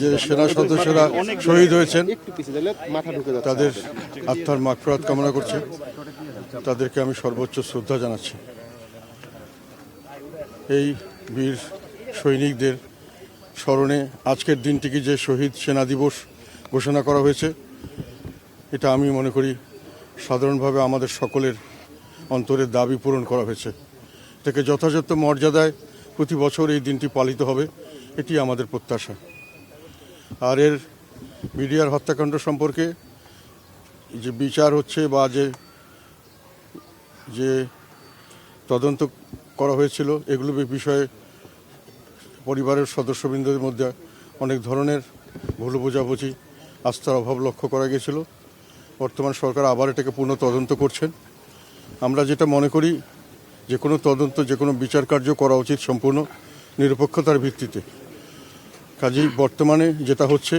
যে সেনা সদস্যরা শহীদ হয়েছেন তাদের আত্মার মাগফিরাত কামনা করছি, তাদেরকে আমি সর্বোচ্চ শ্রদ্ধা জানাচ্ছি। এই বীর সৈনিকদের স্মরণে আজকের দিনটিকে যে শহীদ সেনা দিবস ঘোষণা করা হয়েছে, এটা আমি মনে করি সাধারণভাবে আমাদের সকলের অন্তরের দাবি পূরণ করা হয়েছে। এটাকে যথাযথ মর্যাদায় প্রতি বছর এই দিনটি পালিত হবে, এটি আমাদের প্রত্যাশা। আর এর মিডিয়ার হত্যাকাণ্ড সম্পর্কে যে বিচার হচ্ছে বা যে তদন্ত করা হয়েছিল, এগুলো বিষয়ে পরিবারের সদস্যবৃন্দদের মধ্যে অনেক ধরনের ভুল বোঝাবুঝি, আস্থার অভাব লক্ষ্য করা গিয়েছিল। বর্তমান সরকার আবার এটাকে পুনঃ তদন্ত করছেন। আমরা যেটা মনে করি, যে কোনো তদন্ত, যে কোনো বিচার কার্য করা উচিত সম্পূর্ণ নিরপেক্ষতার ভিত্তিতে। কাজেই বর্তমানে যেটা হচ্ছে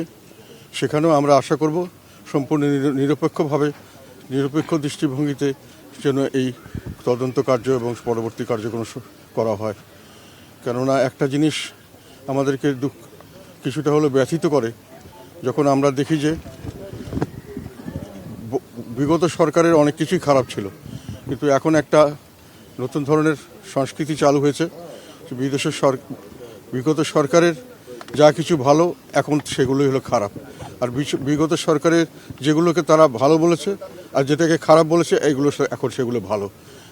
সেখানেও আমরা আশা করব সম্পূর্ণ নিরপেক্ষভাবে, নিরপেক্ষ দৃষ্টিভঙ্গিতে যেন এই তদন্ত কার্য এবং পরবর্তী কার্যক্রম করা হয়। কেননা একটা জিনিস আমাদেরকে কিছুটা হলেও ব্যথিত করে, যখন আমরা দেখি যে বিগত সরকারের অনেক কিছুই খারাপ ছিল, কিন্তু এখন একটা নতুন ধরনের সংস্কৃতি চালু হয়েছে। বিগত সরকারের যা কিছু ভালো, এখন সেগুলোই হলো খারাপ। আর বিগত সরকারের যেগুলোকে তারা ভালো বলেছে আর যেটাকে খারাপ বলেছে, এইগুলো এখন সেগুলো ভালো,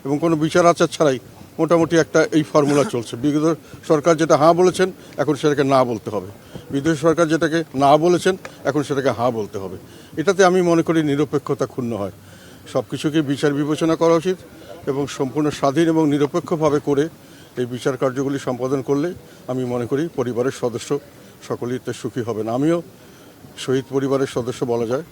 এবং কোনো বিচার আচার ছাড়াই মোটামুটি একটা এই ফর্মুলা চলছে। বিগত সরকার যেটা হ্যাঁ বলেছেন, এখন সেটাকে না বলতে হবে। বিদেশি সরকার যেটাকে না বলেছেন, এখন সেটাকে হ্যাঁ বলতে হবে। এটাতে আমি মনে করি নিরপেক্ষতা ক্ষুণ্ণ হয়। সব কিছুকে বিচার বিবেচনা করা উচিত এবং সম্পূর্ণ স্বাধীন এবং নিরপেক্ষভাবে করে এই বিচার কার্যগুলি সম্পাদন করলে আমি মনে করি পরিবারের সদস্য সকলেই সুখী হবেন। আমিও শহীদ পরিবারের সদস্য বলা যায়।